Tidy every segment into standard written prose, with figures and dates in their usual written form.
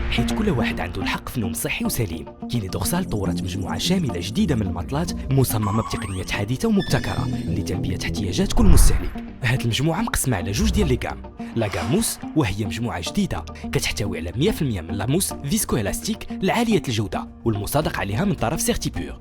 حيت كل واحد عنده الحق في نوم صحي وسليم. كيني دورسال طورت مجموعة شاملة جديدة من المطلات مصممة بتقنيات حديثة ومبتكرة لتلبية احتياجات كل مستهلك. هاد المجموعة مقسمة على جوج ديال لي غام. لا غام موس وهي مجموعة جديدة كتحتوي على 100% من لاموس فيسكو الاستيك العالية الجودة والمصادق عليها من طرف سيرتيبور.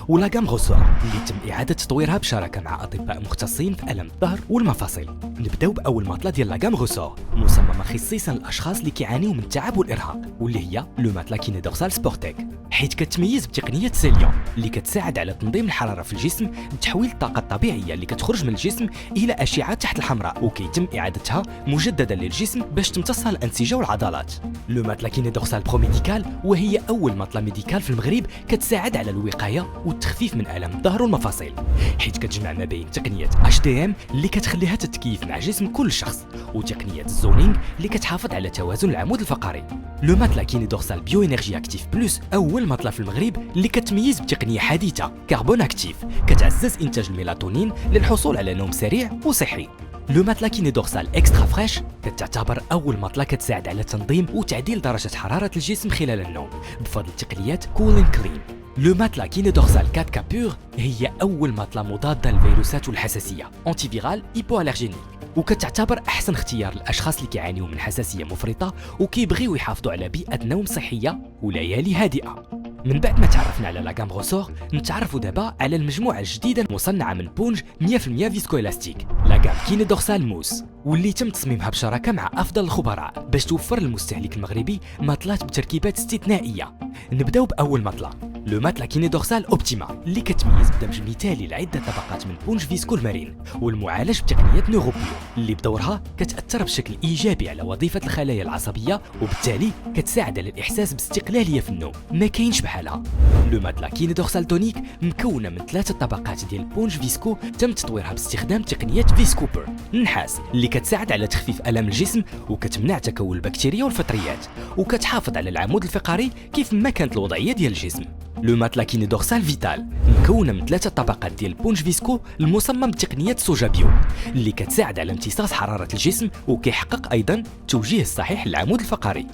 ولا غام غوسور اللي تم إعادة تطويرها بشراكة مع أطباء مختصين في ألم الظهر والمفاصل. نبداو بأول مطلة ديال لا غام غوسور مصممة خصيصا للأشخاص اللي كيعانيو من التعب والإرهاق، واللي هي لو ماتلا كيني دورسال سبورتيك، حيت كتميز بتقنية سيليون اللي كتساعد على تنظيم الحرارة في الجسم بتحويل الطاقة الطبيعية اللي كتخرج من الجسم إلى أشعة تحت الحمراء، وكيتم إعادتها مجددا للجسم باش تمتصها الأنسجة والعضلات. لو ماتلا كيني دورسال برو ميديكال وهي أول مطلة ميديكال في المغرب كتساعد على الوقاية والتخفيف من ألم الظهر والمفاصل، حيت كتجمع ما بين تقنية HTM اللي كتخليها تتكيف مع جسم كل شخص، وتقنية الزونينغ اللي كتحافظ على توازن العمود الفقري. لو ماتلا كيني دورسال بيو انرجي اكتيف بلس اول مطلة في المغرب اللي كتميز بتقنية حديثة كربون اكتيف كتعزز انتاج الميلاتونين للحصول على نوم سريع وصحي. لو ماتلا كيني دورسال اكسترا فريش كتعتبر اول مطلة كتساعد على تنظيم وتعديل درجة حرارة الجسم خلال النوم بفضل تقنيات كولين كلين. لو ماتلا كيني دورسال 4 كابور هي أول مطلة مضادة للفيروسات والحساسية أنتي فيرال هيبوالرجينيك، وكتعتبر أحسن اختيار للأشخاص اللي كيعانيو من حساسية مفرطة وكيبغيو يحافظوا على بيئة نوم صحية وليالي هادئة. من بعد ما تعرفنا على لا غام غوسور نتعرفوا دابا على المجموعة الجديدة المصنعة من بونج 100% فيسكو إلاستيك لا غام كيني دورسال موس، واللي تم تصميمها بشراكة مع أفضل الخبراء باش توفر للمستهلك المغربي مطلات بتركيبات استثنائية. نبداو بأول مطلة لو ماتلا كيني دورسال اوبتيما اللي كتميز بدمج مثالي لعدة طبقات من بونج فيسكو المارين والمعالج بتقنية نيوروبيو اللي بدورها كتأثر بشكل إيجابي على وظيفة الخلايا العصبية وبالتالي كتساعد على الإحساس باستقلالية في النوم ما كاينش بحالها. لو ماتلا كيني دورسال تونيك مكونة من 3 طبقات ديال بونج فيسكو تم تطويرها باستخدام تقنية فيسكوبر النحاس اللي كتساعد على تخفيف ألم الجسم وكتمنع تكون البكتيريا والفطريات وكتحافظ على العمود الفقري كيف ما كانت الوضعية ديال الجسم. لو ماتلا كيني دورسال فيتال مكونة من 3 طبقات ديال بونج فيسكو المصمم بتقنية سوجا بيو اللي كتساعد على امتصاص حرارة الجسم وكيحقق أيضا التوجيه الصحيح للعمود الفقري.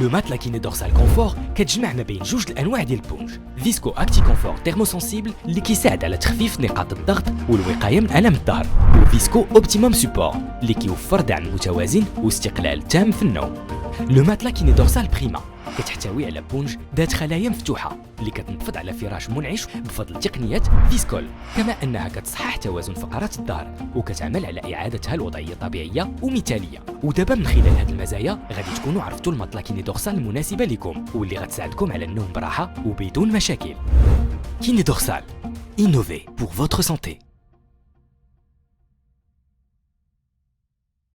لو ماتلا كيني دورسال كونفور كتجمع ما بين جوج الانواع ديال البونج فيسكو اكتي كونفور تيرموسنسيبل اللي كيساعد على تخفيف نقاط الضغط والوقايه من الم الظهر، وفيسكو اوبتيموم سوبور اللي كيوفر دعم متوازن واستقلال تام في النوم. لو ماتلا كيني دورسال بريما كتحتوي على بونج ذات خلايا مفتوحه اللي كتنفض على فراش منعش بفضل تقنيه فيسكول، كما انها كتصحح توازن فقرات الظهر وكتعمل على اعادتها الوضعيه طبيعيه ومثاليه. ودابا من خلال هذه المزايا غادي تكونوا عرفتوا المطلة كيني دورسال المناسبه لكم واللي غتساعدكم على النوم براحه وبدون مشاكل. كيني دورسال انوفي بور فوتر سانتي.